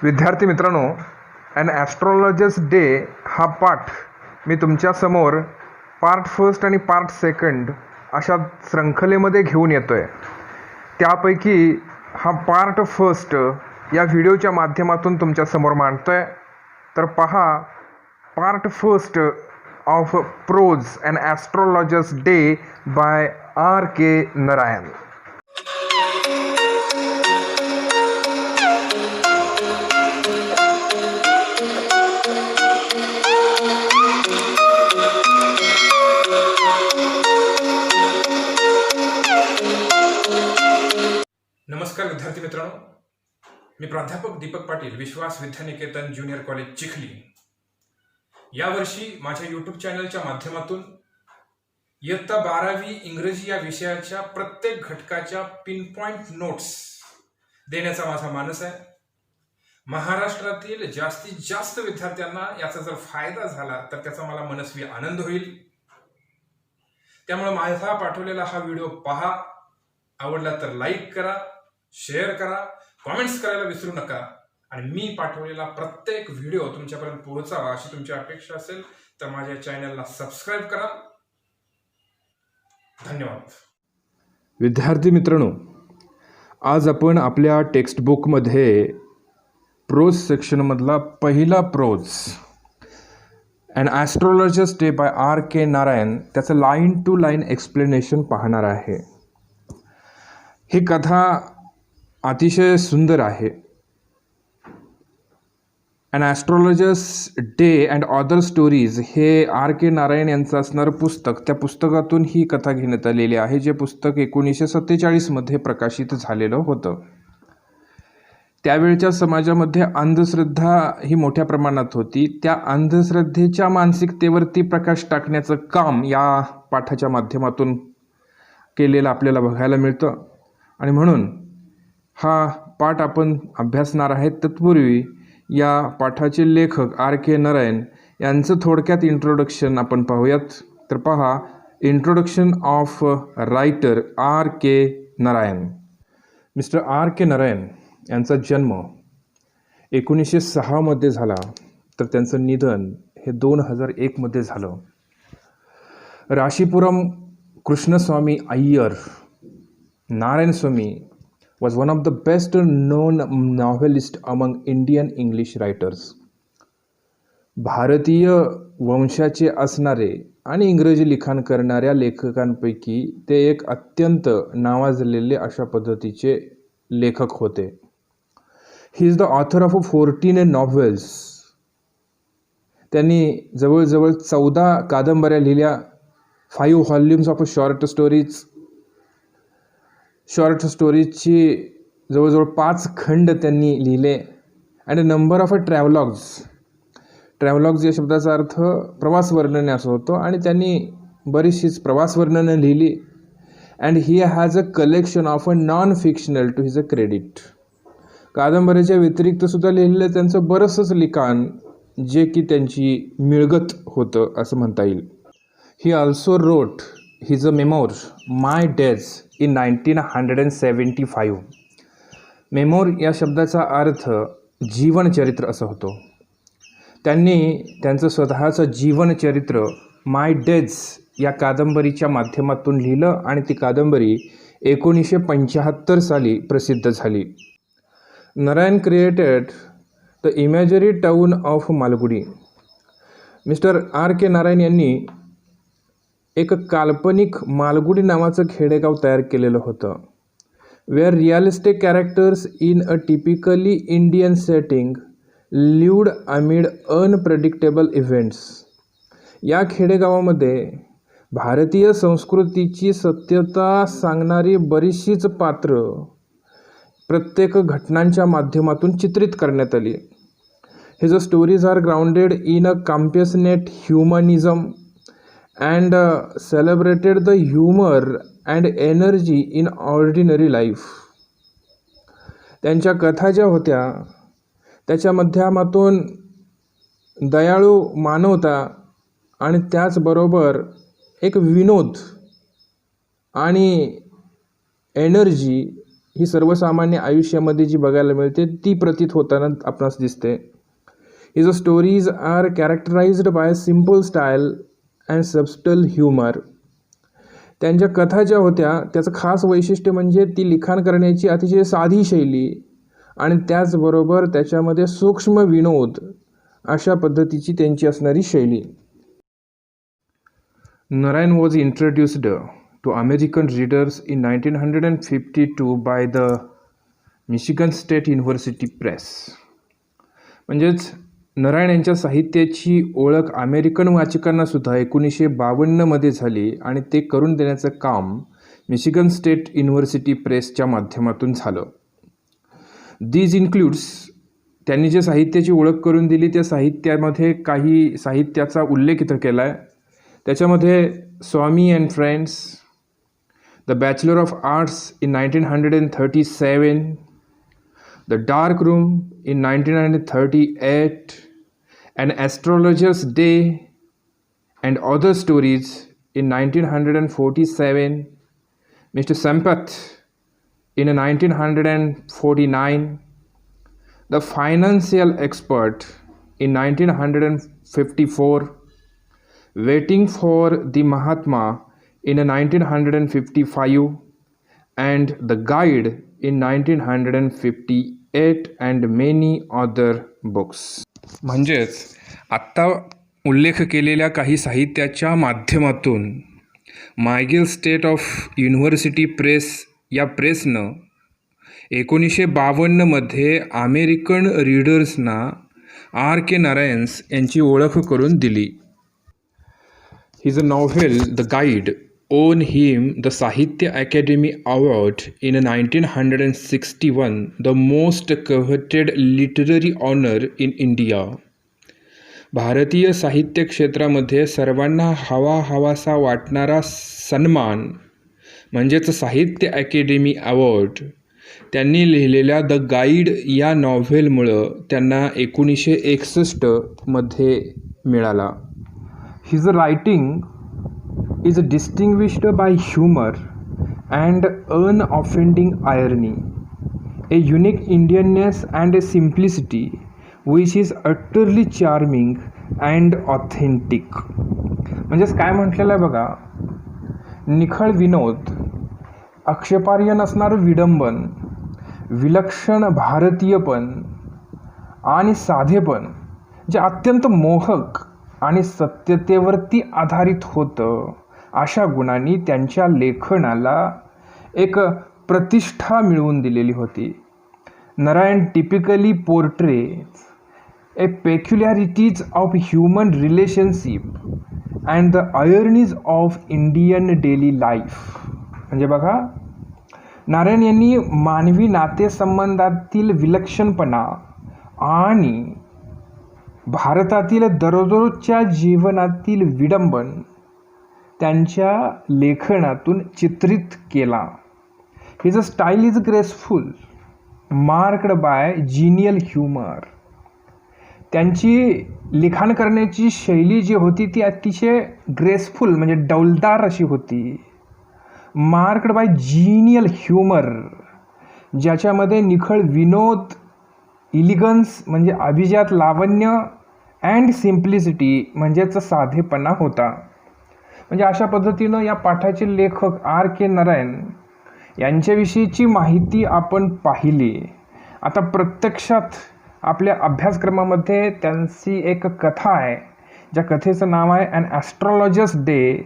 विद्यार्थी मित्रांनो, and astrologer's day हा पाठ मी तुमच्यासमोर पार्ट फर्स्ट आणि पार्ट सेकंड अशा शृंखलेमध्ये घेऊन येतो आहे. त्यापैकी हा पार्ट फर्स्ट या व्हिडिओच्या माध्यमातून तुमच्यासमोर मांडतो आहे. तर पहा part first of prose an astrologer's day by R.K. Narayan. नमस्कार विद्यार्थी मित्रांनो, मी प्राध्यापक दीपक पाटील, विश्वास विद्यानिकेतन ज्युनियर कॉलेज चिखली. यावर्षी माझ्या यूट्यूब चॅनलच्या माध्यमातून इयत्ता 12वी इंग्रजी या विषयाच्या प्रत्येक घटकाच्या पिनपॉइंट नोट्स देण्याचा माझा मानस आहे. महाराष्ट्रातील जास्तीत जास्त विद्यार्थ्यांना याचा जर फायदा झाला तर त्याचा मला मनस्वी आनंद होईल. त्यामुळे माझा पाठवलेला हा व्हिडिओ पहा, आवडला तर लाईक करा, शेअर करा, कॉमेंट्स करायला विसरू नका आणि मी पाठवलेला प्रत्येक व्हिडिओ तुमच्यापर्यंत पोहोचावा अशी तुमची अपेक्षा असेल तर माझ्या चॅनलला सबस्क्राईब करा. धन्यवाद. विद्यार्थी मित्रांनो, आज आपण आपल्या टेक्स्टबुकमध्ये प्रोज सेक्शनमधला पहिला prose an astrologer's day by R.K. Narayan त्याचं लाईन टू लाईन एक्सप्लेनेशन पाहणार आहे. ही कथा अतिशय सुंदर आहे. An astrologer's day and other stories हे R.K. नारायण यांचं असणारं पुस्तक, त्या पुस्तकातून ही कथा घेण्यात आलेली आहे, जे पुस्तक 1947 प्रकाशित झालेलं होतं. त्यावेळच्या समाजामध्ये अंधश्रद्धा ही मोठ्या प्रमाणात होती. त्या अंधश्रद्धेच्या मानसिकतेवरती प्रकाश टाकण्याचं काम या पाठाच्या माध्यमातून केलेलं आपल्याला बघायला मिळतं आणि म्हणून हा पाठ आपण अभ्यासणार आहे. तत्पूर्वी या पाठाचे लेखक R.K. नारायण यांचं थोडक्यात इंट्रोडक्शन आपण पाहूयात. तर पहा, introduction of writer R.K. Narayan. Mister R.K. Narayan यांचा जन्म 1906 झाला, तर त्यांचं निधन हे 2001 झालं. राशीपुरम कृष्णस्वामी अय्यर नारायण स्वामी was one of the best known novelist among Indian English writers. भारतीय वंशाचे असणारे आणि इंग्रजी लिखाण करणाऱ्या लेखकांपैकी ते एक अत्यंत नावाजलेले अशा पद्धतीचे लेखक होते. He is the author of 14 novels. त्यांनी जवळजवळ 14 कादंबऱ्या लिहिल्या. 5 व्हॉल्यूम्स ऑफ शॉर्ट स्टोरीजची जवळजवळ 5 खंड त्यांनी लिहिले. अँड नंबर ऑफ ट्रॅव्हलॉग्स या शब्दाचा अर्थ प्रवास वर्णने असं होतो, आणि त्यांनी बरीचशीच प्रवास वर्णनं लिहिली. And he has a collection of a non fictional to his a credit. कादंबऱ्याच्या व्यतिरिक्त सुद्धा लिहिलेलं त्यांचं बरंचसंच लिखाण जे की त्यांची मिळगत होतं असं म्हणता येईल. He also wrote his a memoir my days in 1975. Memoir या शब्दाचा अर्थ जीवनचरित्र असं होतो. त्यांनी त्यांचं स्वतःचं जीवनचरित्र माय डेज या कादंबरीच्या माध्यमातून लिहिलं आणि ती कादंबरी 1975 साली प्रसिद्ध झाली. Narayan created the imagery town of Malgudi. Mister R.K. Narayan यांनी एक काल्पनिक मालगुडी नावाचं खेडेगाव तयार केलेलं होतं. Where realistic characters in a typically Indian setting lived amid unpredictable events. या खेडेगावामध्ये भारतीय संस्कृतीची सत्यता सांगणारी बरीचशीच पात्र प्रत्येक घटनांच्या माध्यमातून चित्रित करण्यात आली. His stories are grounded in a compassionate humanism and celebrated the humor and energy in ordinary life. त्यांच्या कथा ज्या होत्या त्याच्या माध्यमातून दयाळू मानवता आणि त्याचबरोबर एक विनोद आणि एनर्जी ही सर्वसामान्य आयुष्यामध्ये जी बघायला मिळते ती प्रतीत होताना आपणास दिसते. His stories are characterised by simple style and subtle humour. त्यांच्या कथा ज्या होत्या त्याचं खास वैशिष्ट्य म्हणजे ती लिखाण करण्याची अतिशय साधी शैली आणि त्याचबरोबर त्याच्यामध्ये सूक्ष्म विनोद अशा पद्धतीची त्यांची असणारी शैली. Narayan was introduced to American readers in 1952 by the Michigan State University Press. म्हणजेच नारायण यांच्या साहित्याची ओळख अमेरिकन वाचकांना सुद्धा 1952मध्ये झाली आणि ते करून देण्याचं काम मिशिगन स्टेट युनिव्हर्सिटी प्रेसच्या माध्यमातून झालं. दीज इन्क्लूड्स त्यांनी जे साहित्याची ओळख करून दिली त्या साहित्यामध्ये काही साहित्याचा उल्लेख इथं केला आहे. त्याच्यामध्ये Swami and friends, the bachelor of arts in 1937, the dark room in 1938, and astrologer's day and other stories in 1947, mister Sampath in 1949, The Financial Expert in 1954, Waiting for the Mahatma in 1955, and The Guide in 1958 and many other books. म्हणजेच आत्ता उल्लेख केलेल्या काही साहित्याच्या माध्यमातून मायगेल state of university press या प्रेसनं 1952मध्ये American रीडर्सना R.K. नारायण्स यांची ओळख करून दिली. His novel the Guide won him the Sahitya Akademi award in 1961, the most coveted literary honour in India. भारतीय साहित्य क्षेत्रामध्ये सर्वांना हवासा वाटणारा सन्मान म्हणजेच साहित्य अकॅडमी अवॉर्ड त्यांनी लिहिलेल्या द गाईड या नॉव्हेलमुळं त्यांना 1961मध्ये मिळाला. His writing is distinguished by humour and unoffending irony, a unique Indianness and a simplicity which is utterly charming and authentic. म्हणजेच काय म्हटलेलं आहे बघा, निखळ विनोद, आक्षेपार्ह नसणारं विडंबन, विलक्षण भारतीयपण आणि साधेपण जे अत्यंत मोहक आणि सत्यतेवरती आधारित होतं, अशा गुणांनी त्यांच्या लेखनाला एक प्रतिष्ठा मिळवून दिलेली होती. Narayan typically portrays a peculiarities of human relationship and the ironies of Indian daily life. म्हणजे बघा, नारायण यांनी मानवी नातेसंबंधातील विलक्षणपणा आणि भारतातील दररोजच्या जीवनातील विडंबन त्यांच्या लेखनातून चित्रित केला. His style is graceful, marked by genial humour. त्यांची लिखाण करण्याची शैली जी होती ती अतिशय ग्रेसफुल म्हणजे डौलदार अशी होती. मार्क्ड बाय जिनियल ह्युमर, ज्याच्यामध्ये निखळ विनोद, इलिगन्स म्हणजे अभिजात लावण्य अँड सिम्प्लिसिटी म्हणजेच साधेपणा होता. म्हणजे अशा पद्धतीनं या पाठाचे लेखक R.K. नारायण यांच्याविषयीची माहिती आपण पाहिली. आता प्रत्यक्षात आपल्या अभ्यासक्रमामध्ये त्यांची एक कथा आहे, ज्या कथेचं नाव आहे ॲन ॲस्ट्रॉलॉजर्स डे,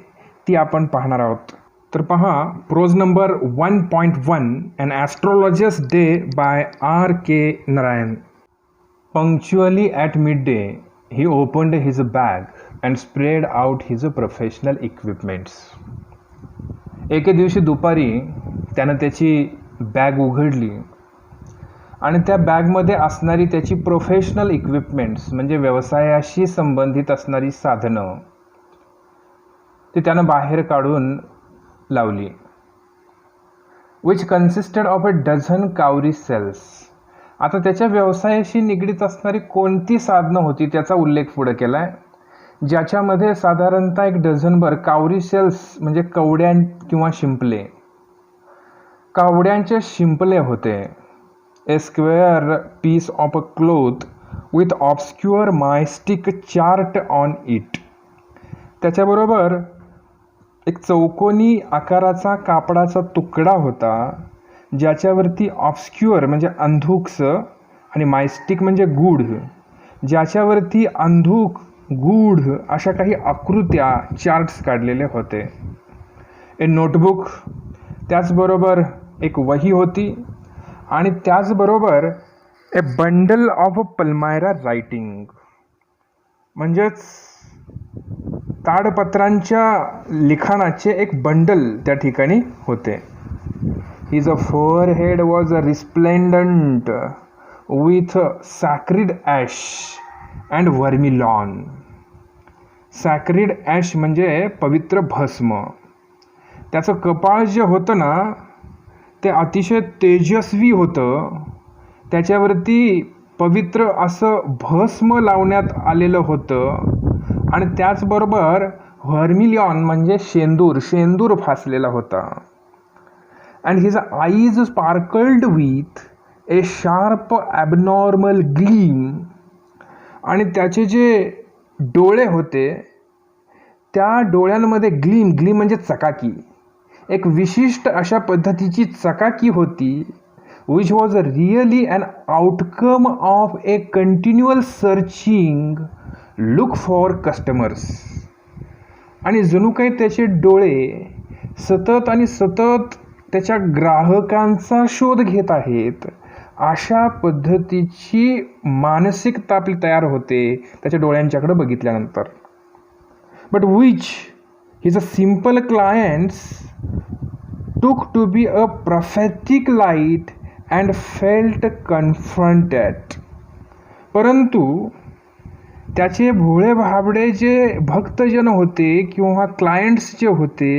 ती आपण पाहणार आहोत. तर पहा, prose number 1.1, an astrologer's day by R.K. Narayan. Punctually at midday he opened his bag and spread out his professional equipments. एके दिवशी दुपारी त्यानं त्याची बॅग उघडली आणि त्या बॅगमध्ये असणारी त्याची प्रोफेशनल इक्विपमेंट्स म्हणजे व्यवसायाशी संबंधित असणारी साधनं ते त्यानं बाहेर काढून लावली. Which consisted of a dozen cowrie shells. आता त्याच्या व्यवसायाशी निगडीत असणारी कोणती साधनं होती त्याचा उल्लेख पुढे केला आहे, ज्याच्यामध्ये साधारणतः 1 डझनभर कावरी सेल्स म्हणजे कवड्या किंवा शिंपले. कावड्यांचे शिंपले होते. A square piece of a cloth with obscure mystic chart on it. त्याच्याबरोबर एक चौकोनी आकाराचा कापडाचा तुकडा होता ज्याच्यावरती ऑब्स्क्युअर म्हणजे अंधुकस आणि मायस्टिक म्हणजे गूढ, ज्याच्यावरती अंधुक गूढ अशा काही आकृत्या चार्ट्स काढलेले होते. ए नोटबुक, त्याचबरोबर एक वही होती आणि त्याचबरोबर a bundle of palmyra writing म्हणजेच ताडपत्रांच्या लिखाणाचे एक बंडल त्या ठिकाणी होते. His forehead was resplendent with sacred ash and vermilion. Sacred ash म्हणजे पवित्र भस्म. त्याचं कपाळ जे होतं ना ते अतिशय तेजस्वी होतं. त्याच्यावरती पवित्र असं भस्म लावण्यात आलेलं होतं आणि त्याचबरोबर व्हर्मिलियॉन म्हणजे शेंदूर फासलेला होता. And his eyes sparkled with A sharp abnormal gleam. आणि त्याचे जे डोळे होते त्या डोळ्यांमध्ये ग्लीम म्हणजे चकाकी, एक विशिष्ट अशा पद्धतीची चकाकी होती. Which was really an outcome of a continual searching look for customers. आणि जणू काही त्याचे डोळे सतत आणि सतत त्याच्या ग्राहकांचा शोध घेत आहेत अशा पद्धतीची मानसिकता आपली तयार होते त्याच्या डोळ्यांच्याकडे बघितल्यानंतर. But which his a simple clients took to be a prophetic light and felt confronted. परंतु त्याचे भोळे भाबडे जे भक्तजन होते किंवा क्लायंट्स जे होते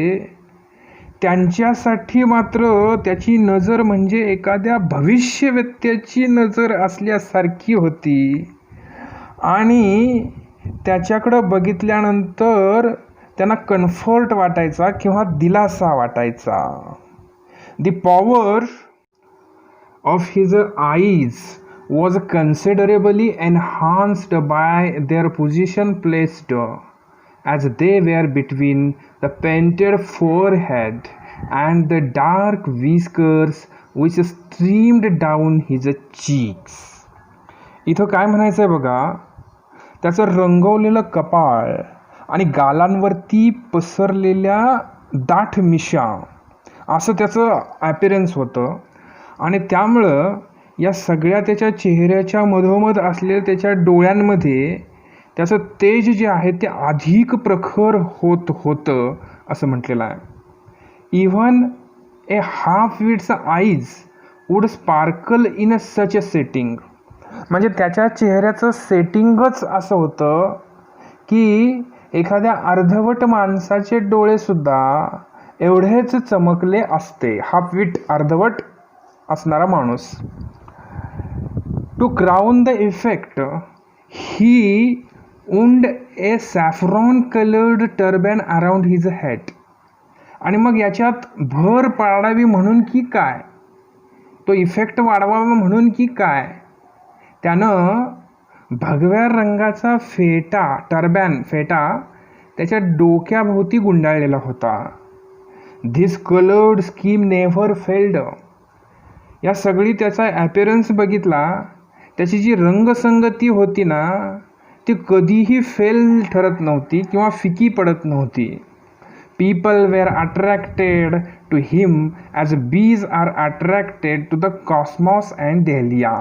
त्यांच्यासाठी मात्र त्याची नजर म्हणजे एखाद्या भविष्यवेत्त्याची नजर असल्यासारखी होती आणि त्याच्याकडं बघितल्यानंतर त्यांना कम्फर्ट वाटायचा किंवा दिलासा वाटायचा. The power of his eyes was considerably enhanced by their position placed as they were between the painted forehead and the dark whiskers which streamed down his cheeks. इथं काय म्हणायचं आहे बघा, त्याचं रंगवलेलं कपाळ आणि गालांवरती पसरलेल्या दाट मिशा असं त्याचं ॲपिरन्स होतं. आणि त्यामुळं या सगळ्या त्याच्या चेहऱ्याच्या मधोमध असलेल्या त्याच्या डोळ्यांमध्ये त्याचं तेज जे आहे ते अधिक प्रखर होतं असं म्हटलेलं आहे. Even a half wit's eyes would sparkle in a such a setting. म्हणजे त्याच्या चेहऱ्याचं सेटिंगच असं होतं की एखाद्या अर्धवट माणसाचे डोळेसुद्धा एवढेच चमकले असते. हाफवीट अर्धवट असणारा माणूस. To crown the effect he wound a saffron coloured turban around his head. आणि मग याच्यात भर पाडावी म्हणून की काय, तो इफेक्ट वाढवावा म्हणून की काय, त्यानं भगव्या रंगाचा टर्बॅन फेटा त्याच्या डोक्याभोवती गुंडाळलेला होता. This coloured scheme never failed. या सगळी त्याचा ॲपिरन्स बघितला, त्याची जी रंगसंगती होती ना ती कधीही फेल ठरत नव्हती किंवा फिकी पडत नव्हती. People were attracted to him as bees are attracted to the cosmos and dahlia.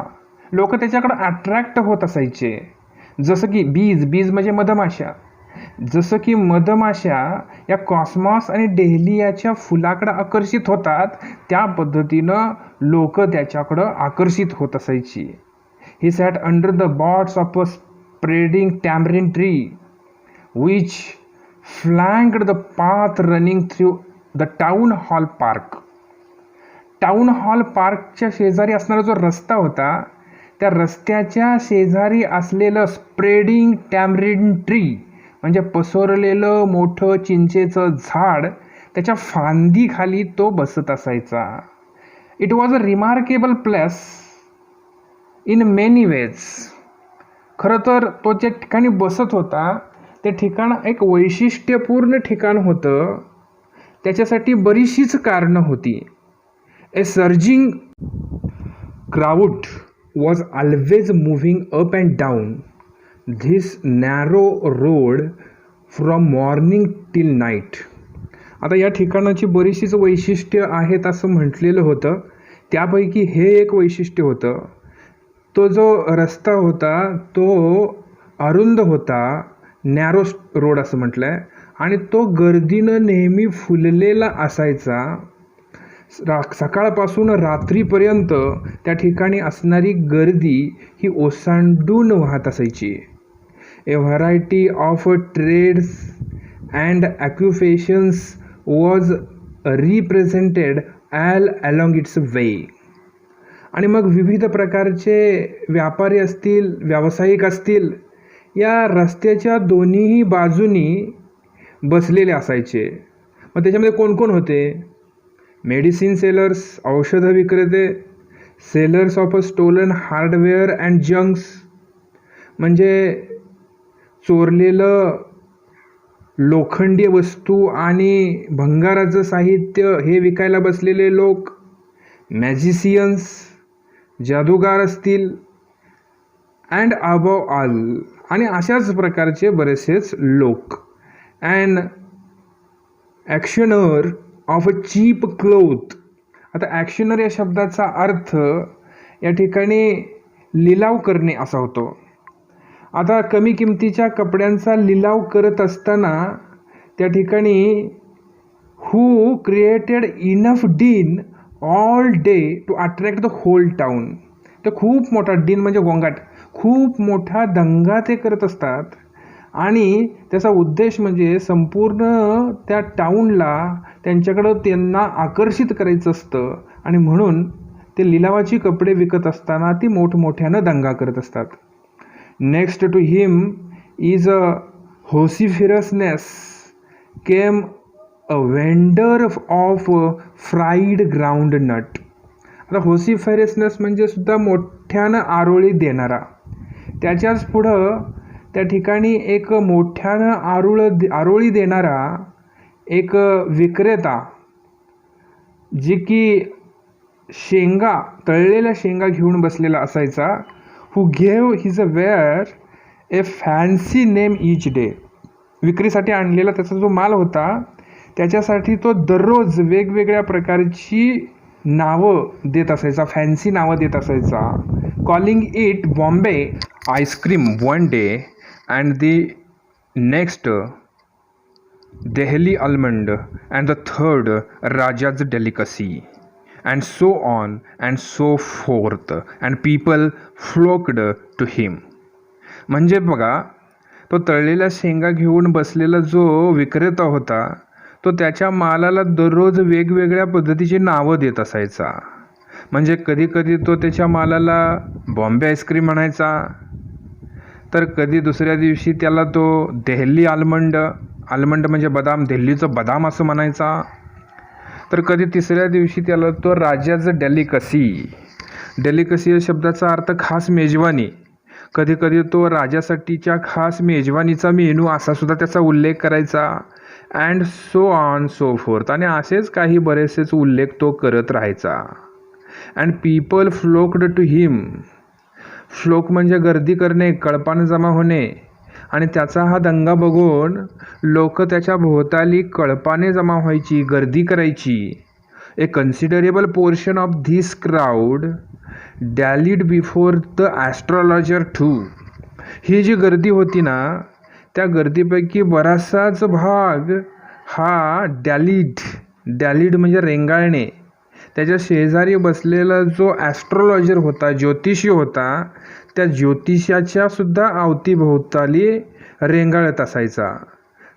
लोक त्याच्याकडं अट्रॅक्ट होत असायचे. जसं की बीज म्हणजे मधमाशा, जसं की मधमाशा या कॉस्मॉस आणि डेहलियाच्या फुलाकडं आकर्षित होतात त्या पद्धतीनं लोक त्याच्याकडं आकर्षित होत असायची. He sat under the boughs of a spreading tamarind tree which flanked the path running through the town hall park. Town hall पार्कच्या शेजारी असणारा जो रस्ता होता त्या रस्त्याच्या शेजारी असलेलं स्प्रेडिंग टॅमरिन ट्री म्हणजे पसरलेलं मोठं चिंचेचं झाड, त्याच्या फांदीखाली तो बसत असायचा. It was a remarkable place in many ways. खरं तर तो ज्या ठिकाणी बसत होता ते ठिकाण एक वैशिष्ट्यपूर्ण ठिकाण होतं. त्याच्यासाठी बरीचशीच कारणं होती. A surging crowd was always moving up and down this narrow road from morning till night. आता या ठिकाणाची बरीचशीच वैशिष्ट्य आहेत असं म्हटलेलं होतं. त्यापैकी हे एक वैशिष्ट्य होतं. तो जो रस्ता होता तो अरुंद होता, नॅरो रोड असं म्हटलं आहे, आणि तो गर्दीनं नेहमी फुललेला असायचा. सकाळपासून रात्रीपर्यंत त्या ठिकाणी असणारी गर्दी ही ओसांडून वाहत असायची. A variety of trades and occupations was represented all along its way. आणि मग विविध प्रकारचे व्यापारी असतील, व्यावसायिक असतील, या रस्त्याच्या दोन्हीही बाजूनी बसलेले असायचे. मग त्याच्यामध्ये कोण कोण होते? मेडिसिन सेलर्स, औषधं विक्रेते, sellers of a stolen hardware and junks, म्हणजे चोरलेलं लोखंडी वस्तू आणि भंगाराचं साहित्य हे विकायला बसलेले लोक, मॅजिशियन्स, जादूगार असतील, अँड अबव ऑल, आणि अशाच प्रकारचे बरेचसेच लोक. And auctioneer of a cheap cloth. आता ॲक्शनर या शब्दाचा अर्थ या ठिकाणी लिलाव करणे असा होतो. आता कमी किमतीच्या कपड्यांचा लिलाव करत असताना त्या ठिकाणी who created enough din all day to attract the whole town. तर खूप मोठा डीन म्हणजे गोंगाट, खूप मोठा दंगा ते करत असतात आणि त्याचा उद्देश म्हणजे संपूर्ण त्या टाऊनला त्यांच्याकडं त्यांना आकर्षित करायचं असतं आणि म्हणून ते लिलावाची कपडे विकत असताना ती मोठमोठ्यानं दंगा करत असतात. Next to him is a vociferousness came a vendor of fried groundnut. आता होसिफेरसनेस म्हणजे सुद्धा मोठ्यानं आरोळी देणारा. त्याच्याच पुढं त्या ठिकाणी एक मोठ्यानं आरोळी देणारा एक विक्रेता, जे की शेंगा, तळलेल्या शेंगा घेऊन बसलेला असायचा. हू गेव हिज अ वेअर ए फॅन्सी नेम ईच डे. विक्रीसाठी आणलेला त्याचा जो माल होता त्याच्यासाठी तो दररोज वेगवेगळ्या प्रकारची नावं देत असायचा, फॅन्सी नावं देत असायचा. Calling it Bombay ice cream one day and the next Delhi almond and the third Raja's delicacy, and so on and so forth, and people flocked to him. म्हणजे बघा, तो तळलेल्या शेंगा घेऊन बसलेला जो विक्रेता होता तो त्याच्या मालाला दररोज वेगवेगळ्या पद्धतीची नावं देत असायचा. म्हणजे कधी कधी तो त्याच्या मालाला बॉम्बे आईस्क्रीम म्हणायचा, तर कधी दुसऱ्या दिवशी त्याला तो देहली आल्मंड, आल्मंड म्हणजे बदाम, दिल्लीचं बदाम असं म्हणायचा, तर कधी तिसऱ्या दिवशी त्याला तो राजाचं डेलिकसी. डेलिकसी या शब्दाचा अर्थ खास मेजवानी. कधी कधी तो राजासाठीच्या खास मेजवानीचा मेनू असा सुद्धा त्याचा उल्लेख करायचा. And so on so forth, आणि असेच काही बरेचसेच उल्लेख तो करत राहायचा. And people flocked to him. Flock म्हणजे गर्दी करणे, कळपानं जमा होणे, आणि त्याचा हा दंगा बघून लोक त्याच्या भोवताली कळपाने जमा व्हायची, गर्दी करायची. A considerable portion of this crowd dallied before the astrologer too. ही जी गर्दी होती ना, त्या गर्दीपैकी बराचसाच भाग हा डॅलिड म्हणजे रेंगाळणे, त्याच्या शेजारी बसलेला जो ॲस्ट्रॉलॉजर होता, ज्योतिषी होता, त्या ज्योतिषाच्या सुद्धा अवतीभोवताली रेंगाळत असायचा.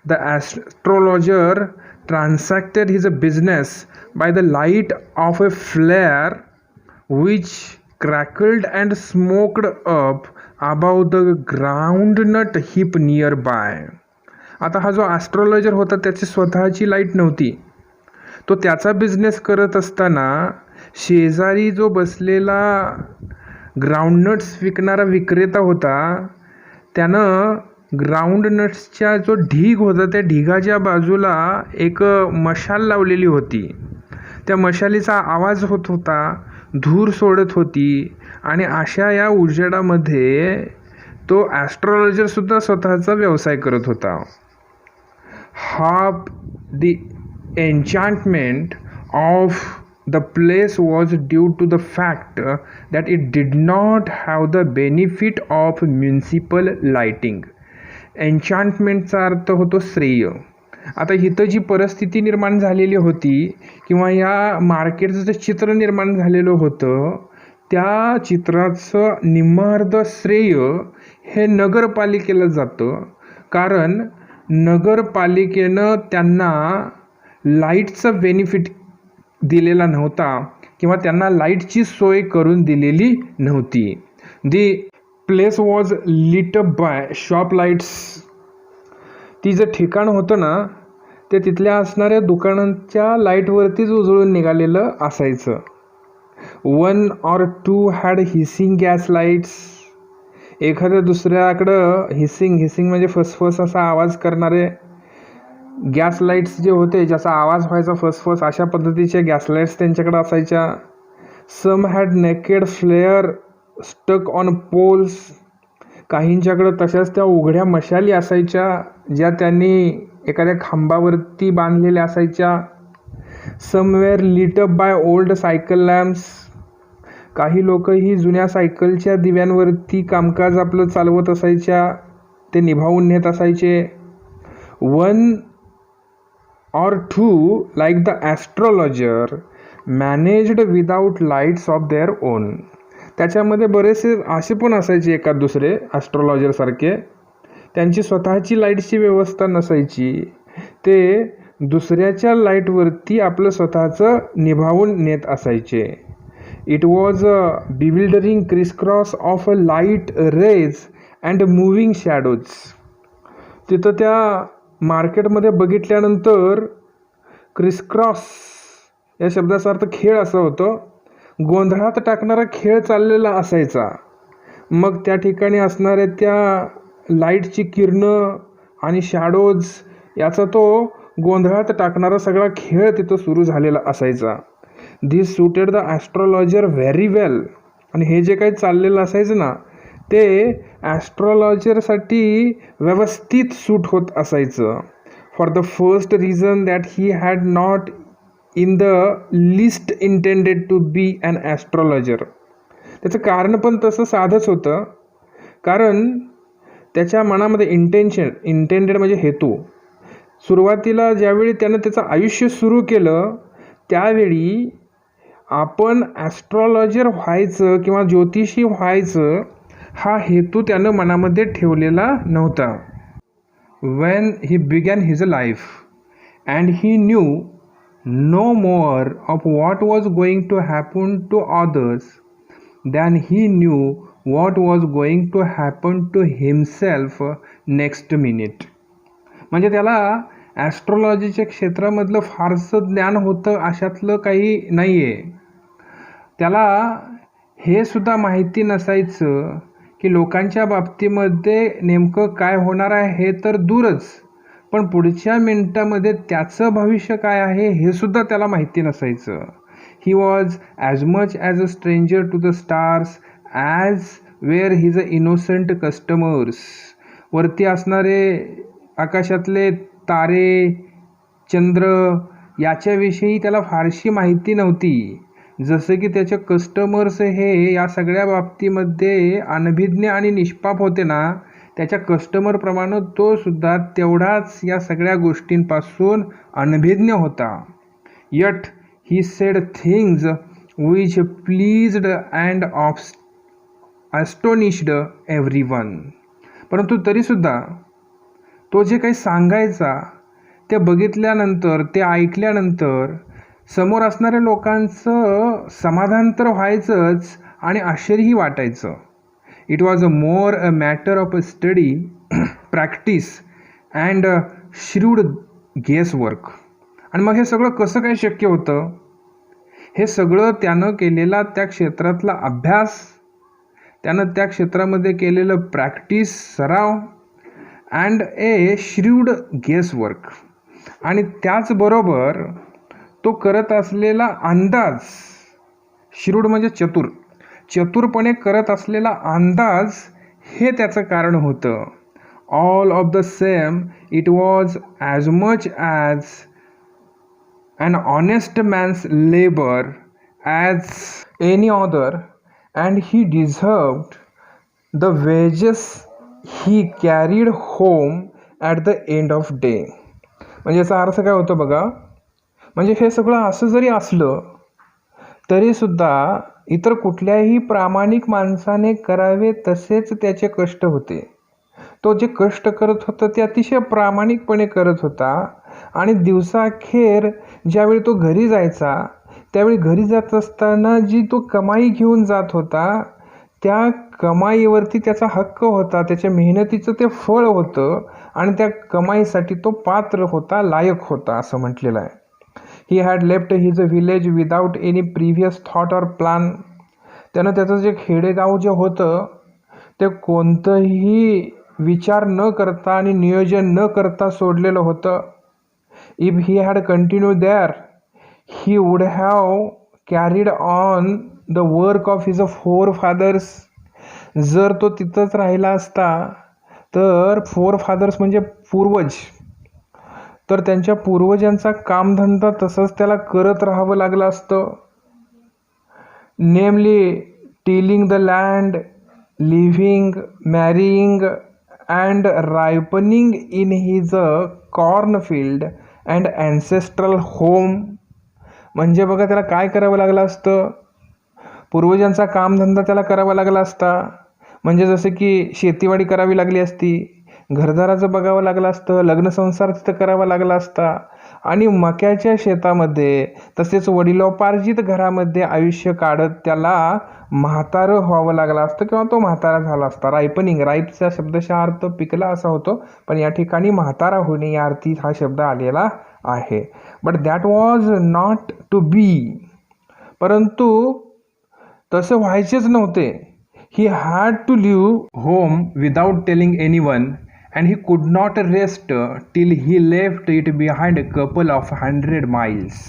The astrologer transacted his business by the light of a flare which crackled and smoked up above the groundnut heap nearby. आता हा जो ॲस्ट्रॉलॉजर होता त्याची स्वतःची लाईट नव्हती. तो त्याचा बिझनेस करत असताना शेजारी जो बसलेला ग्राउंडनट्स विकणारा विक्रेता होता, त्यानं ग्राउंडनट्सच्या जो ढीग होता त्या ढिगाच्या बाजूला एक मशाल लावलेली होती. त्या मशालीचा आवाज होत होता, धूर सोडत होती आणि अशा या उजेडामध्ये तो ॲस्ट्रॉलॉजरसुद्धा स्वतःचा व्यवसाय करत होता. Half the enchantment of the place was due to the fact that it did not have the benefit of municipal lighting. एन्चांटमेंटचा अर्थ होतो श्रेय. आता इथं जी परिस्थिती निर्माण झालेली होती किंवा या मार्केटचं जे चित्र निर्माण झालेलं होतं, त्या चित्राचं निम्मार्ध श्रेय हे नगरपालिकेला जातं, कारण नगरपालिकेनं त्यांना लाईटचा बेनिफिट दिलेला नव्हता किंवा त्यांना लाईटची सोय करून दिलेली नव्हती. The place was lit up by shop lights. ती जे ठिकाण होतं ना, ते तिथल्या असणाऱ्या दुकानांच्या लाईटवरतीच उजळून निघालेलं असायचं. 1 or 2 had hissing gas lights. एखाद्या दुसऱ्याकडं हिसिंग म्हणजे फसफस असा आवाज करणारे गॅस लाईट्स जे होते, ज्याचा आवाज व्हायचा फसफस, अशा पद्धतीचे गॅस लाईट्स त्यांच्याकडे असायच्या. Some had naked flare stuck on poles. काहींच्याकडं तशाच त्या उघड्या मशाली असायच्या, ज्या त्यांनी एखाद्या खांबावरती बांधलेल्या असायच्या. Somewhere lit up by old cycle lamps. काही लोक ही जुन्या सायकलच्या दिव्यांवरती कामकाज आपलं चालवत असायच्या, ते निभावून नेत असायचे. 1 or 2 like the astrologer managed without lights of their own. त्याच्यामध्ये बरेचसे असे पण असायचे एखाद दुसरे ॲस्ट्रॉलॉजरसारखे, त्यांची स्वतःची लाईटची व्यवस्था नसायची, ते दुसऱ्याच्या लाईटवरती आपलं स्वतःचं निभावून नेत असायचे. It was a bewildering crisscross of light rays and moving shadows. तिथं त्या मार्केटमध्ये बघितल्यानंतर क्रिसक्रॉस या शब्दाचा अर्थ खेळ असा होतो. गोंधळात टाकणारा खेळ चाललेला असायचा. मग त्या ठिकाणी असणाऱ्या त्या लाईटची किरणं आणि शॅडोज याचा तो गोंधळात टाकणारा सगळा खेळ तिथं सुरू झालेला असायचा. दिस सुटेड द ॲस्ट्रॉलॉजर व्हेरी वेल. आणि हे जे काही चाललेलं असायचं ना, ते ॲस्ट्रॉलॉजरसाठी व्यवस्थित सूट होत असायचं. For the first reason that he had not in the list intended to be an astrologer. त्याचं कारण पण तसं साधंच होतं, कारण त्याच्या मनामध्ये इंटेंडेड म्हणजे हेतू. सुरुवातीला ज्यावेळी त्यानं त्याचं आयुष्य सुरू केलं, त्यावेळी आपण ॲस्ट्रॉलॉजर व्हायचं किंवा ज्योतिषी व्हायचं हा हेतू त्यानं मनामध्ये ठेवलेला नव्हता. When he began his life and he knew no more of what was going to happen to others than he knew what was going to happen to himself next minute. म्हणजे त्याला ॲस्ट्रॉलॉजीच्या क्षेत्रामधलं फारसं ज्ञान होतं अशातलं काही नाही आहे. त्याला हे सुद्धा माहिती नसायचं की लोकांच्या बाबतीमध्ये नेमकं काय होणार आहे हे तर दूरच, पण पुढच्या मिनिटामध्ये त्याचं भविष्य काय आहे हे सुद्धा त्याला माहिती नसायचं. He was as much as a stranger to the stars as were his a innocent customers. वरती असणारे आकाशातले तारे, चंद्र याच्याविषयी त्याला फारशी माहिती नव्हती. जसं की त्याचे कस्टमर्स हे या सगळ्या बाबतीमध्ये अनभिज्ञ आणि निष्पाप होते ना, त्याच्या कस्टमरप्रमाणे तो सुद्धा तेवढाच या सगळ्या गोष्टींपासून अनभिज्ञ होता. Yet he said things which pleased and astonished everyone. परंतु तरीसुद्धा तो जे काही सांगायचा ते बघितल्यानंतर, ते ऐकल्यानंतर समोर असणाऱ्या लोकांचं समाधान तर व्हायचंच आणि आश्चर्यही वाटायचं. It was a more a matter of a study, practice and shrewd guess work. आणि मग हे सगळं कसं काय शक्य होतं? हे सगळं त्यानं केलेला त्या क्षेत्रातला अभ्यास, त्यानं त्या क्षेत्रामध्ये केलेलं प्रॅक्टिस, सराव अँड ए श्रूड गेसवर्क, आणि त्याचबरोबर तो करत असलेला अंदाज, श्रूड म्हणजे चतुरपणे करत असलेला अंदाज, हे त्याचं कारण होतं. All of the same it was as much as an honest man's labor as any other, and he deserved the wages he carried home at the end of day. म्हणजे याचा अर्थ काय होतं बघा, म्हणजे हे सगळं असं जरी असलं तरीसुद्धा इतर कुठल्याही प्रामाणिक माणसाने करावे तसेच त्याचे कष्ट होते. तो जे कष्ट करत होता ते अतिशय प्रामाणिकपणे करत होता, आणि दिवसाअखेर ज्यावेळी तो घरी जायचा त्यावेळी घरी जात असताना जी तो कमाई घेऊन जात होता त्या कमाईवरती त्याचा हक्क होता, त्याच्या मेहनतीचं ते फळ होतं, आणि त्या कमाईसाठी तो पात्र होता, लायक होता असं म्हटलेलं आहे. He had left his village without any previous thought or plan. त्यानं त्याचं जे खेडेगाव जे होतं ते कोणतंही विचार न करता आणि नियोजन न करता सोडलेलं होतं. If he had continued there he would have carried on the work of his forefathers. जर तो तिथंच राहिला असता तर फोर फादर्स म्हणजे पूर्वज, तर त्यांच्या पूर्वजांचा कामधंदा तसंच त्याला करत राहावं लागलं असतं. नेमली tilling the land, living, marrying and ripening in his cornfield and ancestral home. म्हणजे बघा त्याला काय करावं लागलं असतं, पूर्वजांचा कामधंदा त्याला करावा लागला असता. म्हणजे जसं की शेतीवाडी करावी लागली असती, घरदाराचं बघावं लागलं असतं, लग्नसंसार तिथं करावा लागला असता, आणि मक्याच्या शेतामध्ये तसेच वडिलोपार्जित घरामध्ये आयुष्य काढत त्याला म्हातारं व्हावं लागलं असतं किंवा तो म्हातारा झाला असता. रायपनिंग, राईपचा शब्दशः अर्थ पिकला असा होतो, पण या ठिकाणी म्हातारा होणे या अर्थी हा शब्द आलेला आहे. But that was not to be. परंतु तसं व्हायचेच नव्हते. He had to leave home without telling anyone, and he could not rest till he left it behind a couple of 100 miles.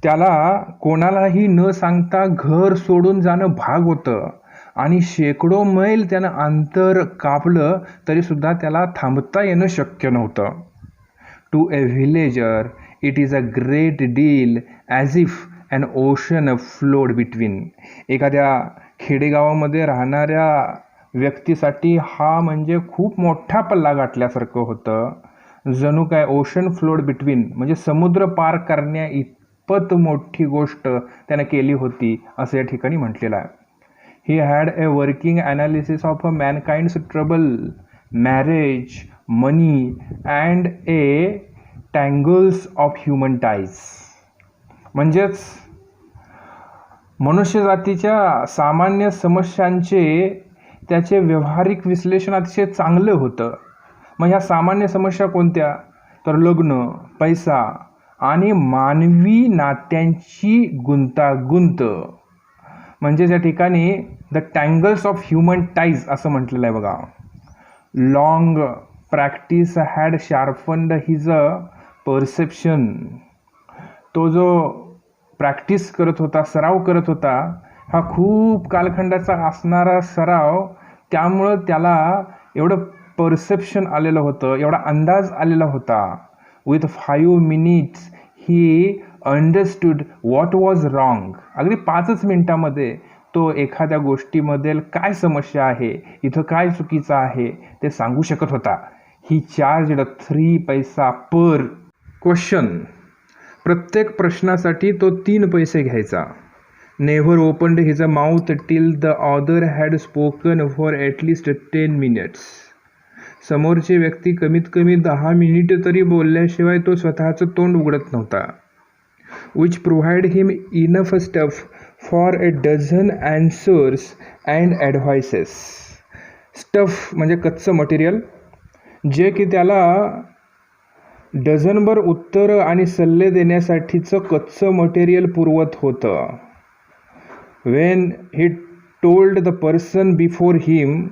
त्याला कोणालाही न सांगता घर सोडून जाणं भाग होतं, आणि शेकडो मैल त्यानं अंतर कापलं तरीसुद्धा त्याला थांबता येणं शक्य नव्हतं. To a villager it is a great deal as if an ocean flowed between. एखाद्या खेडेगावामध्ये राहणाऱ्या व्यक्तीसाठी हा म्हणजे खूप मोठा पल्ला गाठल्यासारखं होतं. जणू काय ओशन फ्लोड बिटवीन म्हणजे समुद्र पार करण्या इतपत मोठी गोष्ट त्यानं केली होती असं या ठिकाणी म्हटलेलं आहे. He had a working analysis of a mankind's trouble, marriage, money and a tangles of human ties. म्हणजेच मनुष्यजातीच्या सामान्य समस्यांचे त्याचे व्यावहारिक विश्लेषण अतिशय चांगलं होतं. मग ह्या सामान्य समस्या कोणत्या, तर लग्न, पैसा आणि मानवी नात्यांची गुंतागुंत. म्हणजे त्या ठिकाणी the tangles of human ties असं म्हटलेलं आहे बघा. Long practice had sharpened his perception. तो जो प्रॅक्टिस करत होता, सराव करत होता, हा खूप कालखंडाचा असणारा सराव, त्यामुळं त्याला एवढं परसेप्शन आलेलं होतं, एवढा अंदाज आलेला होता. With 5 minutes he understood what was wrong. अगदी 5 मिनिटामध्ये तो एखाद्या गोष्टीमध्ये काय समस्या आहे, इथं काय चुकीचं आहे ते सांगू शकत होता. ही चार्जड 3 पैसा पर क्वेश्चन. प्रत्येक प्रश्नासाठी तो 3 पैसे घ्यायचा. Never opened his mouth till the other had spoken for at least 10 minutes. समोरची व्यक्ती कमीत कमी 10 मिनिट तरी बोलल्याशिवाय तो स्वतःचं तोंड उघडत नव्हता. Which provide him enough stuff for a dozen answers and advices. Stuff म्हणजे कच्चं मटेरियल, जे की त्याला डझनभर उत्तरं आणि सल्ले देण्यासाठीचं कच्चं मटेरियल पुरवत होतं. When he told the person before him,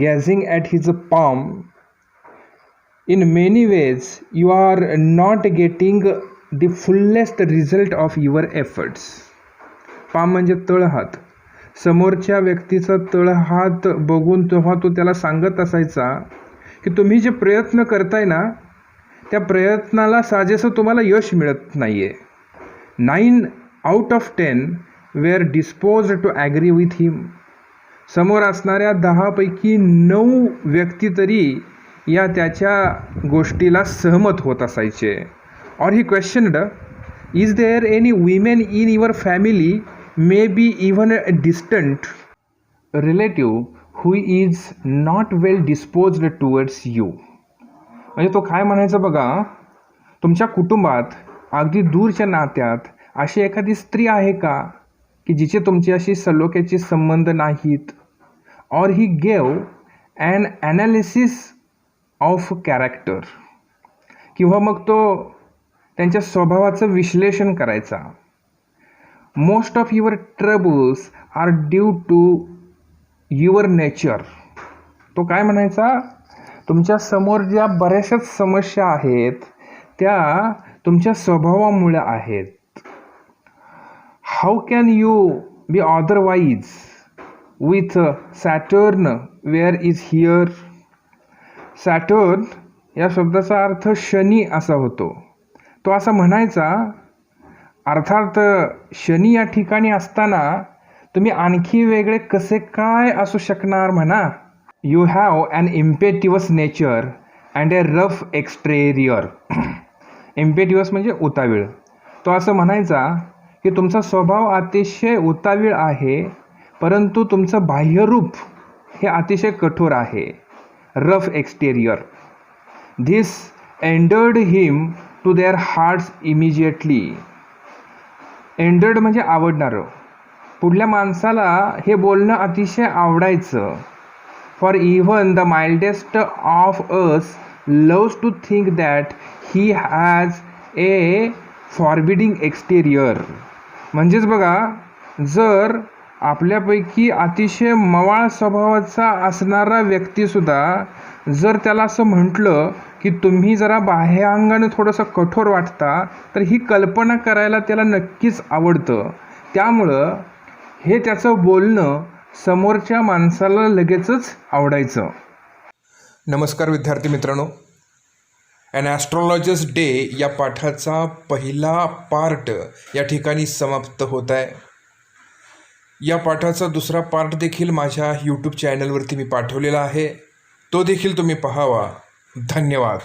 gazing at his palm, in many ways you are not getting the fullest result of your efforts. palm म्हणजे तळहात. समोरच्या व्यक्तीचा तळहात बघून तेव्हा तो त्याला सांगत असायचा की तुम्ही जे प्रयत्न करताय ना, त्या प्रयत्नाला साजेसं तुम्हाला यश मिळत नाही आहे. 9 out of 10 were disposed to agree with him. समोर असणाऱ्या 10 पैकी 9 व्यक्ती तरी या त्याच्या गोष्टीला सहमत होत असायचे. और he questioned, is there any women in your family, may be even a distant relative, who is not well disposed towards you. म्हणजे तो काय म्हणायचा बघा, तुमच्या कुटुंबात अगदी दूरच्या नात्यात अशी एखादी स्त्री आहे का की जिचे तुमच्याशी सलोख्याचे संबंध नाहीत. और he gave an analysis of character, किंवा मग तो त्यांच्या स्वभावाचं विश्लेषण करायचा. Most of your troubles are due to your nature. तो काय म्हणायचा, तुमच्या समोर ज्या बऱ्याचशाच समस्या आहेत त्या तुमच्या स्वभावामुळे आहेत. How can you be otherwise with Saturn where is here. Saturn या शब्दाचा अर्थ शनी असा होतो. तो असा म्हणायचा, अर्थात शनी या ठिकाणी असताना तुम्ही आणखी वेगळे कसे काय असू शकणार म्हणा. You have an impetuous nature and a rough exterior. Impetuous म्हणजे उतावीळ. तो असं म्हणायचा की तुमचा स्वभाव अतिशय उतावीळ आहे, परंतु तुमचं बाह्यरूप हे अतिशय कठोर आहे, rough exterior. This endeared him to their hearts immediately. Endeared म्हणजे आवडणारं. पुढल्या माणसाला हे बोलणं अतिशय आवडायचं. For even the mildest of us loves to think that he has a forbidding exterior. म्हणजेच बघा, जर आपल्यापैकी अतिशय मवाळ स्वभावाचा असणारा व्यक्तीसुद्धा जर त्याला असं म्हटलं की तुम्ही जरा बाह्यांगाने थोडंसं कठोर वाटता, तर ही कल्पना करायला त्याला नक्कीच आवडतं. त्यामुळं हे त्याचं बोलणं समोरच्या माणसाला लगेचच आवडायचं. नमस्कार विद्यार्थी मित्रांनो, ॲन ॲस्ट्रॉलॉजर्स डे या पाठाचा पहिला पार्ट या ठिकाणी समाप्त होत आहे. या पाठाचा दुसरा पार्ट देखील माझ्या यूट्यूब चॅनलवरती मी पाठवलेला आहे, तो देखील तुम्ही पाहावा. धन्यवाद.